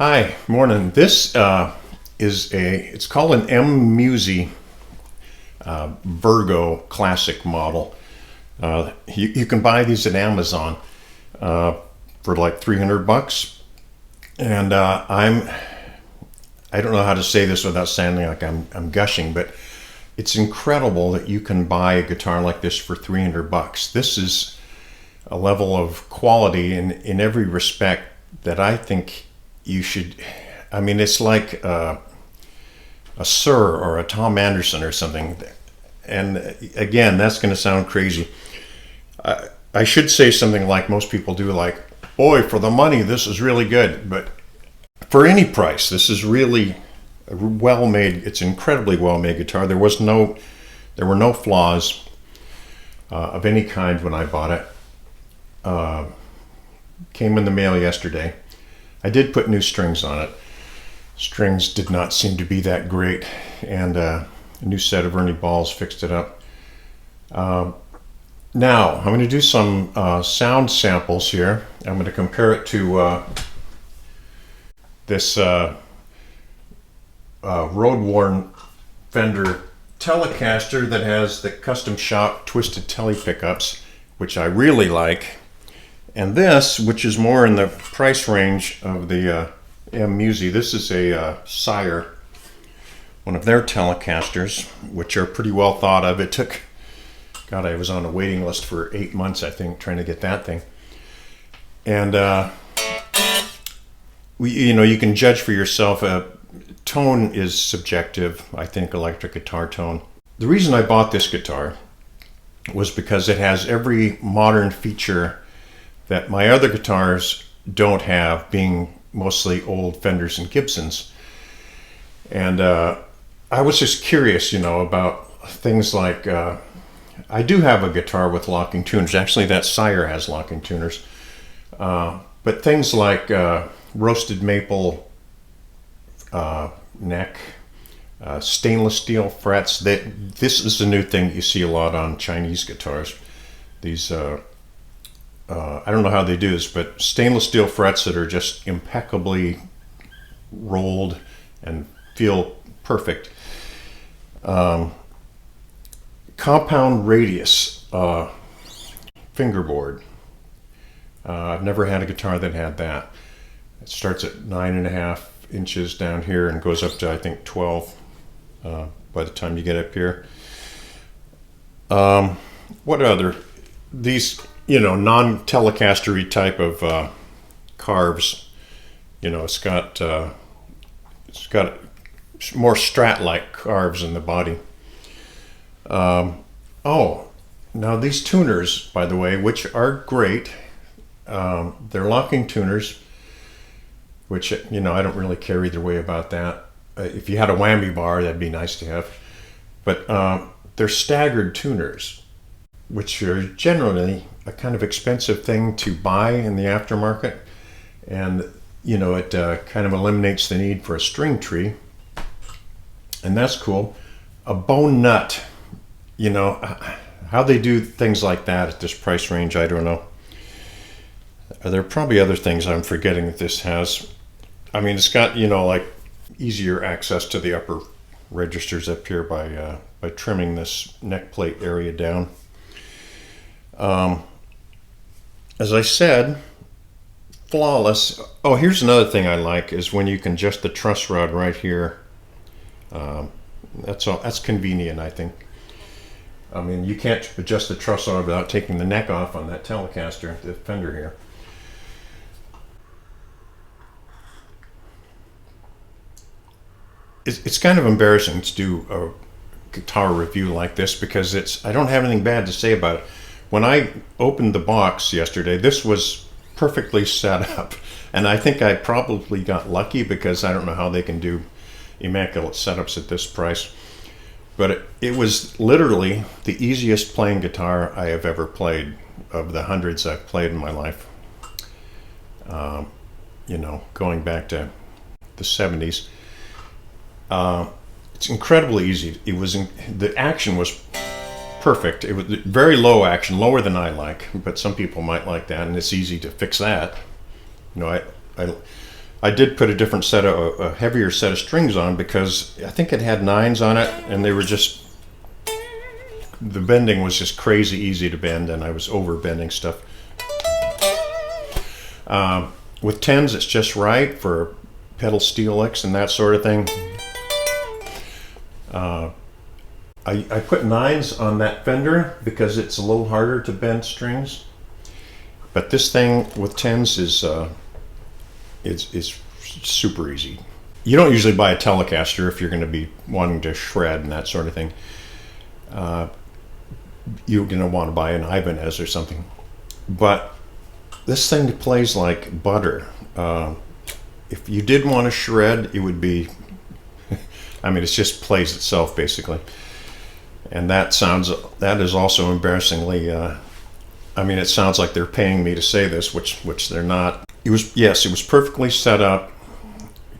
Hi, morning. This it's called an Musi Virgo Classic model. You can buy these at Amazon for like 300 bucks. And I don't know how to say this without sounding like I'm gushing, but it's incredible that you can buy a guitar like this for 300 bucks. This is a level of quality in every respect that I think you should. I mean, it's like a SIRE or a Tom Anderson or something. And again, that's going to sound crazy. I should say something like most people do, like, boy, for the money, this is really good. But for any price, this is really a well-made, it's incredibly well-made guitar. There were no flaws of any kind when I bought it. Came in the mail yesterday. I did put new strings on it. Strings did not seem to be that great, and a new set of Ernie balls fixed it up. Now, I'm going to do some sound samples here. I'm going to compare it to this road-worn Fender Telecaster that has the custom shop twisted tele pickups, which I really like. And this, which is more in the price range of the Musi, this is a SIRE, one of their Telecasters, which are pretty well thought of. It took, God, I was on a waiting list for 8 months, I think, trying to get that thing. And you can judge for yourself. Tone is subjective, I think, electric guitar tone. The reason I bought this guitar was because it has every modern feature that my other guitars don't have, being mostly old Fenders and Gibsons. And I was just curious, about things like, I do have a guitar with locking tuners. Actually, that SIRE has locking tuners. But things like roasted maple neck, stainless steel frets. This is a new thing you see a lot on Chinese guitars. These I don't know how they do this, but stainless steel frets that are just impeccably rolled and feel perfect. Compound radius fingerboard. I've never had a guitar that had that. It starts at 9.5 inches down here and goes up to, I think, 12 by the time you get up here. What other? These, non-Telecaster-y type of carves. It's got more Strat-like carves in the body. Now these tuners, by the way, which are great, they're locking tuners, which, I don't really care either way about that. If you had a whammy bar, that'd be nice to have. But they're staggered tuners, which are generally a kind of expensive thing to buy in the aftermarket. And, it kind of eliminates the need for a string tree. And that's cool. A bone nut, how they do things like that at this price range, I don't know. There are probably other things I'm forgetting that this has. I mean, it's got, like easier access to the upper registers up here by trimming this neck plate area down. As I said, flawless. Oh, here's another thing I like, is when you can adjust the truss rod right here. That's convenient, I think. I mean, you can't adjust the truss rod without taking the neck off on that Telecaster, the Fender here. It's kind of embarrassing to do a guitar review like this, because I don't have anything bad to say about it. When I opened the box yesterday, this was perfectly set up, and I think I probably got lucky, because I don't know how they can do immaculate setups at this price. But it was literally the easiest playing guitar I have ever played, of the hundreds I've played in my life. Going back to the 70s. It's incredibly easy. The action was perfect. It was very low action, lower than I like, but some people might like that, and it's easy to fix that. I did put a different set of, a heavier set of strings on because I think it had 9s on it, and they were just, the bending was just crazy easy to bend, and I was over bending stuff. With 10s, it's just right for pedal steel licks and that sort of thing. I put 9s on that Fender because it's a little harder to bend strings. But this thing with 10s is super easy. You don't usually buy a Telecaster if you're going to be wanting to shred and that sort of thing. You're going to want to buy an Ibanez or something. But this thing plays like butter. If you did want to shred, it would be, I mean, it just plays itself basically. And that is also embarrassingly, I mean, it sounds like they're paying me to say this, which they're not. It was perfectly set up,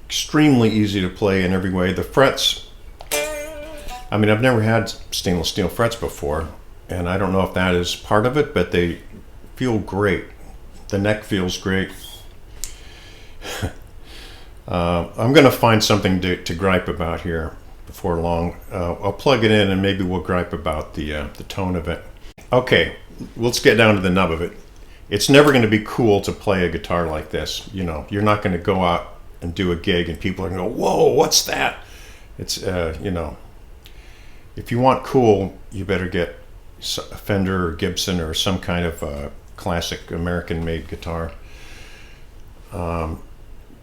extremely easy to play in every way. The frets, I mean, I've never had stainless steel frets before, and I don't know if that is part of it, but they feel great. The neck feels great. I'm going to find something to gripe about here before long. I'll plug it in and maybe we'll gripe about the tone of it. Okay, let's get down to the nub of it. It's never going to be cool to play a guitar like this. You know, you're not going to go out and do a gig and people are going to go, whoa, what's that? It's, you know, if you want cool, you better get a Fender or Gibson or some kind of classic American-made guitar.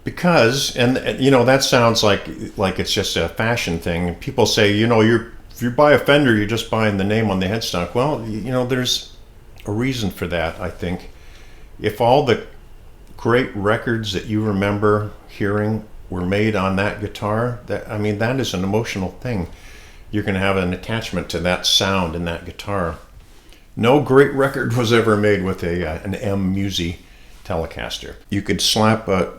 Because, and you know, that sounds like it's just a fashion thing. People say, you know, if you buy a Fender, you're just buying the name on the headstock. Well, you know, there's a reason for that, I think. If all the great records that you remember hearing were made on that guitar, I mean, that is an emotional thing. You're going to have an attachment to that sound in that guitar. No great record was ever made with an M Musi Telecaster. You could slap in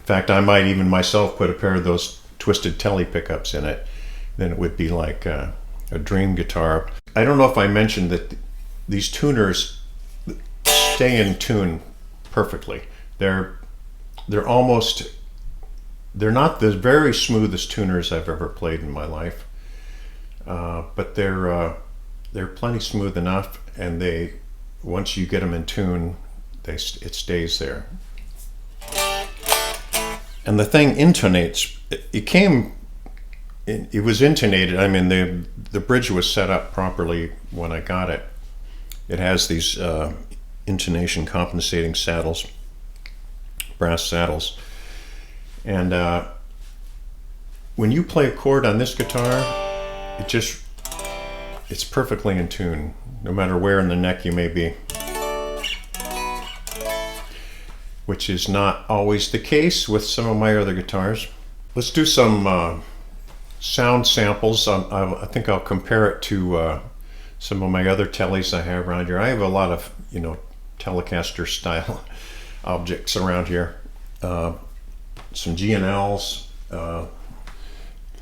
fact, I might even myself put a pair of those twisted Tele pickups in it. Then it would be like a dream guitar. I don't know if I mentioned that these tuners stay in tune perfectly. They're not the very smoothest tuners I've ever played in my life, but they're plenty smooth enough, and once you get them in tune, it stays there. And the thing intonates. It was intonated. I mean, the bridge was set up properly when I got it. It has these intonation compensating saddles, brass saddles. And when you play a chord on this guitar, it's perfectly in tune, no matter where in the neck you may be. Which is not always the case with some of my other guitars. Let's do some sound samples. I think I'll compare it to some of my other Teles I have around here. I have a lot of, you know, Telecaster style objects around here. Some G&Ls,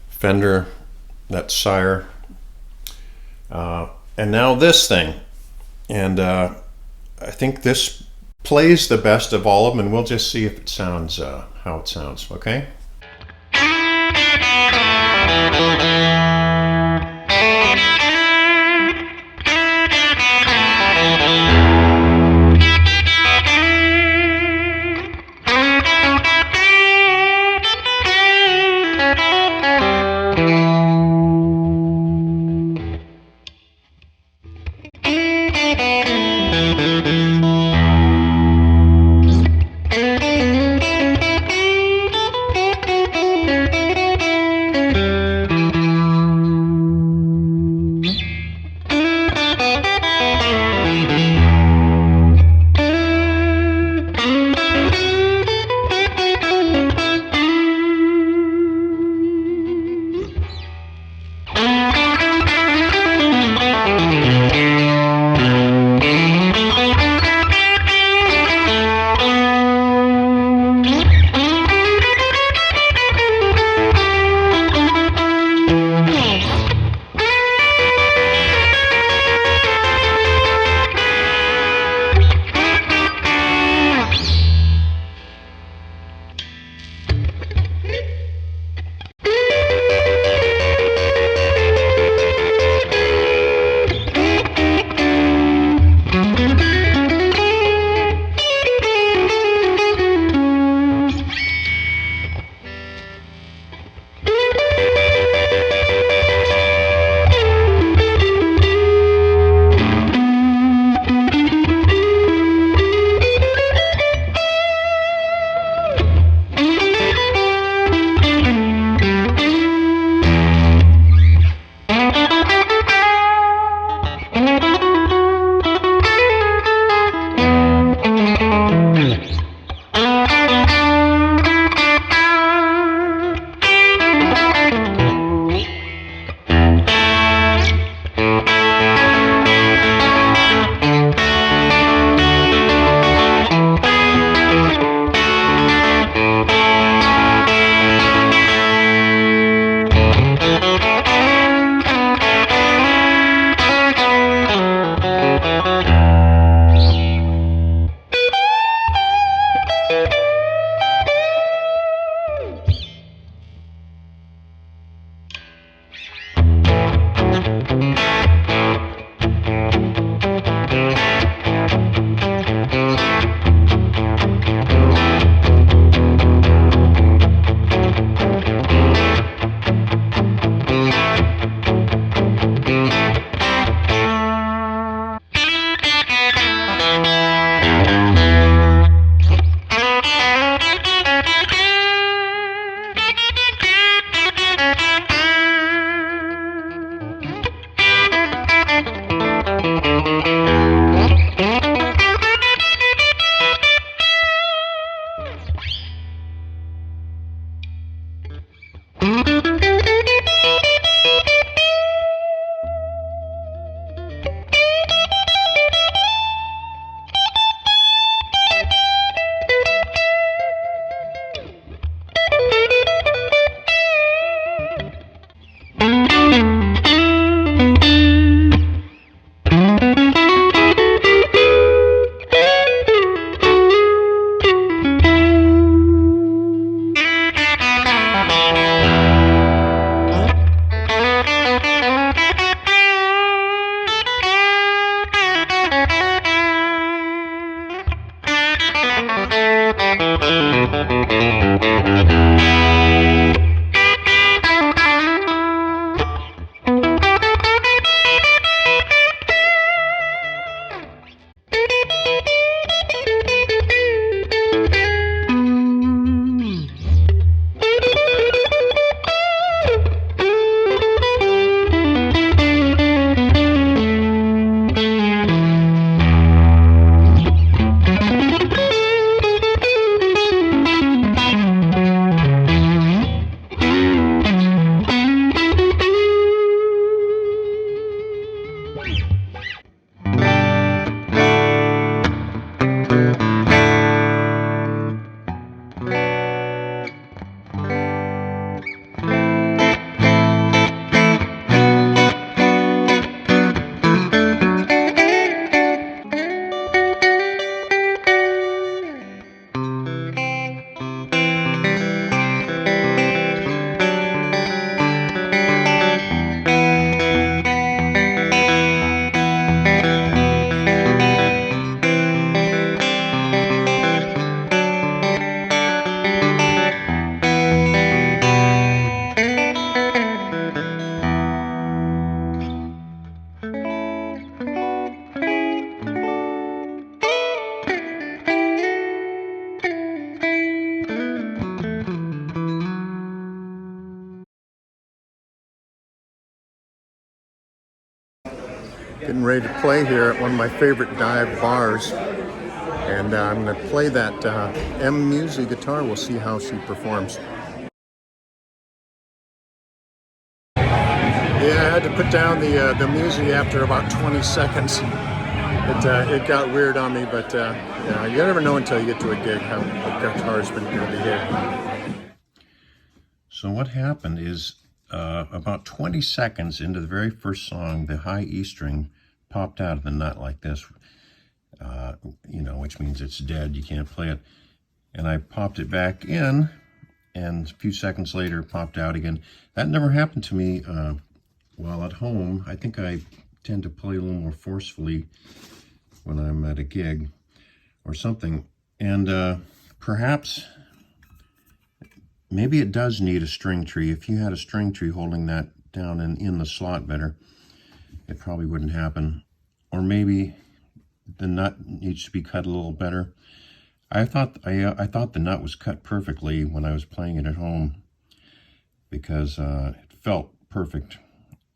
Fender, that's SIRE, and now this thing. And I think this plays the best of all of them, and we'll just see if it sounds how it sounds, okay? Getting ready to play here at one of my favorite dive bars, and I'm going to play that Musi guitar. We'll see how she performs. Yeah, I had to put down the Musi after about 20 seconds. It got weird on me, but yeah, you never know until you get to a gig how a guitar's been going to behave. So what happened is about 20 seconds into the very first song, the high E string popped out of the nut like this, which means it's dead, you can't play it. And I popped it back in, and a few seconds later it popped out again. That never happened to me while at home. I think I tend to play a little more forcefully when I'm at a gig or something. And perhaps, maybe it does need a string tree. If you had a string tree holding that down and in the slot better, it probably wouldn't happen. Or maybe the nut needs to be cut a little better. I thought the nut was cut perfectly when I was playing it at home, because it felt perfect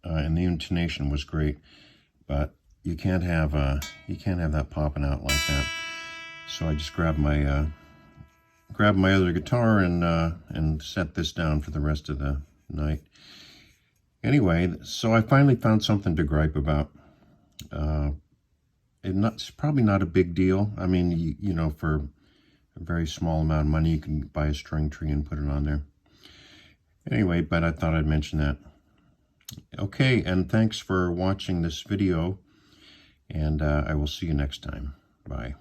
and the intonation was great. But you can't have that popping out like that. So I just grabbed my other guitar and set this down for the rest of the night. Anyway, so I finally found something to gripe about. It's probably not a big deal. I mean, for a very small amount of money, you can buy a string tree and put it on there. Anyway, but I thought I'd mention that. Okay, and thanks for watching this video, and I will see you next time. Bye.